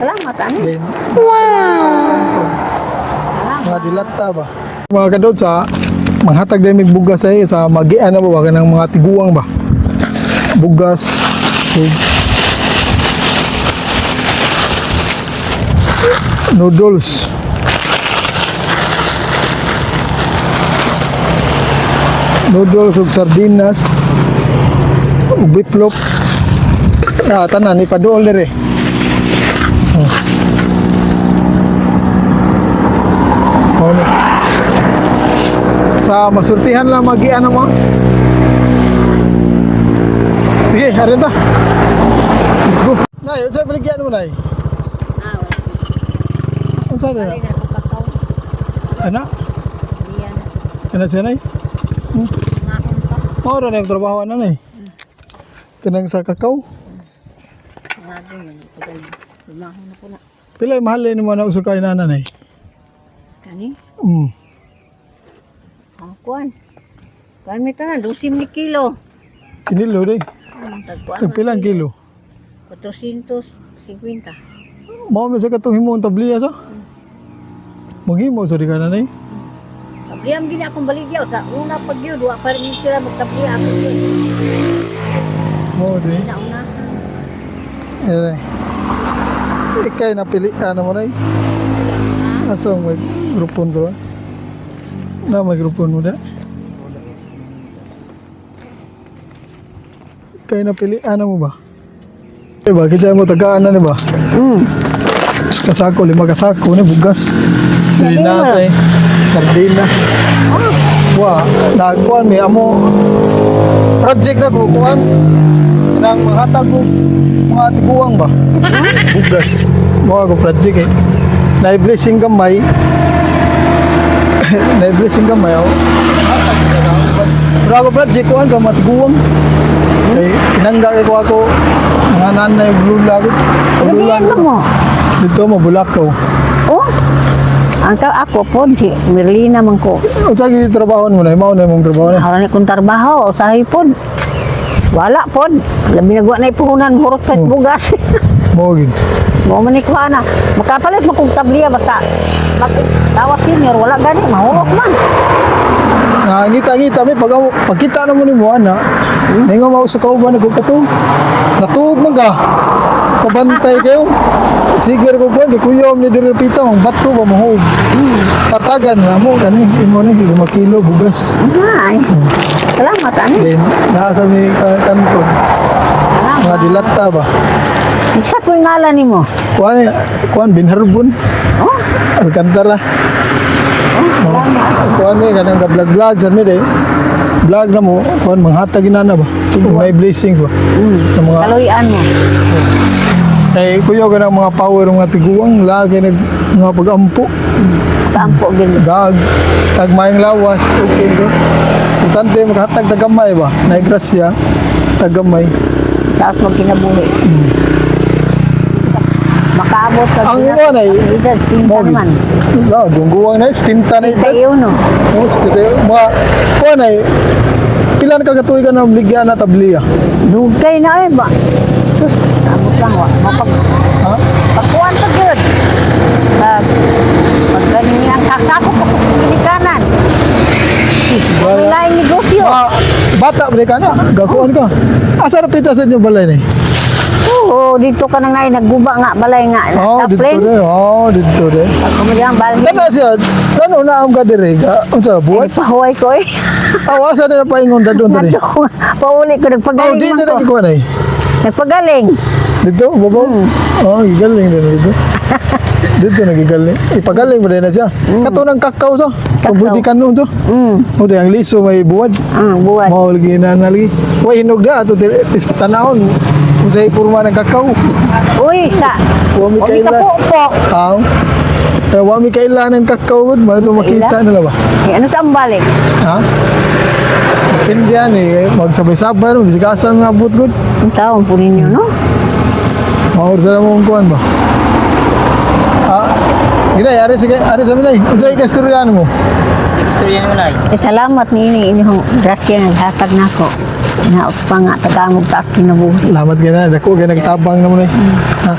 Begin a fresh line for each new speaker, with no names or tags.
Salamat, ani.
Wow! Mga dilata ba? Mga kadod sa manghatag din mig bugas ay sa magian na ba kanang mga tiguang ba? Bugas. Noodles. Noodles ug sardinas. Ug biplop. Tanan ni paduol dire. Ano? Sa masultihan lang magian mo. Sige, harin ta. Let's go. Nay, unsa baligyan mo nay? Unsa na? Ana? Ana siya nay? Ora na yung trabaho na nay. Kanang sa kakao. Pila mahal ni mo na usok kay nanay?
Kani?
Kuan.
Kuan mi tanan 12 ni kilo.
Kinilo day.
Tagkuan.
Tag pilang kilo?
450.
Mao man sa katong himong tabliya sa? Maghimo sa di ka nanay?
Tabliam gini akong baligyaw sa una pag yun, wa pa rin sila magtabliya ako yun.
Mao day.
Una.
Ayan. Ikay napili ano mo nay? Asa may grupon ko ba? Na may grupon mo da? Ikay napili ano mo ba? Diba, kita mo tagaan na ba? Kasako, 5 kasako na bugas. Dinatay, sardinas. Wah, nakuan may amo. Project na ko, kuan. Nang manghatag ko mga tiguang ba? Bugas. Mga ko project eh. Na-blessing gamay. Na-blessing gamay ako. Pero ako project ko ang matiguang. Kaya pinangga ko ako mga nanay blula ko.
Gabihan mo?
Dito mo Bulacau.
Oh? Ako po, si Merlina man ko.
O sagi trabaho mo na, mao na mong trabaho na.
Aron kong trabaho, usahay po. Wala po. Labi nagwa na ipuhunan, hurot sa bugas.
Mo gid.
Mo man ikuha na. Makapalit mo kong tabliya, basta tawa senior, wala gani, mahurot man.
Ngita-ngita may pagkita na mo ni mo ana. Ningo mao sa kauban ko kato. Natuog man ka. Pabantay kayo. Sige ko ba gikuyom ni diri pitong bato ba mo. Tatagan na mo gani imo ni 5 kilo bugas.
Ay. Salamat ani.
Then nasa mi kanton. Mga dilata ba?
Isa po yung ngalan ni mo.
Kuan binharbon.
Oh?
Alcantara. Kuan ni kanang vlog sa mi day. Vlog na mo kuan manghatag inana ba? May blessings ba? Ng mga
Kaloyan mo.
kay kuya ka ng mga power mga tiguang lagi nag mga pag-ampo.
Tampo gini.
Gag tag mayang lawas okay ko. Importante maghatag tagamay ba? Nay grasya tagamay.
Tapos mo kinabuhi. Makaabot sa
Ang imo na
edad, tinta naman.
No, dungguwang na stinta na ito.
Tayo no.
No, stinta mga kuan ay pilan ka katuig ka na obligyan na tabliya.
Dugay na eh ba? Sus, abot lang wa.
Ha?
Pakuan pa gyud. Paggaling ang kakako pa kinikanan.
Wala.
Lain negosyo.
Bata ba ka na? Gakuan ka. Asa na pitasan yung balay ni?
Oo, dito ka na nga nagguba nga balay nga.
Oh,
Sa
dito
plane.
rin. Oh, dito rin.
Ako mo diyang balay.
Kana siya, ano na ang kadire? Unsa
Ay,
buwan?
pahuay ko eh.
Asa na paingon dadon tadi?
Pauli ko,
Oh,
nagpagaling
di
man
na
ko.
kuan ay.
Nagpagaling.
Dito, babaw. Oh, gigaling din dito. Dito nagigaling. Ipagaling mo din na siya. Kato ng kakao so. Pabudi kanon so. O di ang liso may buwad.
Buwan.
Mao lagi na lagi. Way hinog na ato tanahon. Unsay purma ng kakao.
Uy,
Wa mi
Huwag ka
kailan.
po.
Aw. Pero wa mi kailan ng kakao gud, mato makita na ba?
Ano sa balik?
Ha? Depende yan eh. Magsabay-sabay no, bisig asa nga abot gud.
Ang taong po ninyo, no?
Maor sa mong kuan ba? Gina, ari sige, ari sa minay. Unsay kasturyan mo?
Salamat ni ini hong grasya nga hatag nako. Na pa nga tagamog ta kinabuhi.
Salamat gina, dako gina nagtabang naman eh. Ha?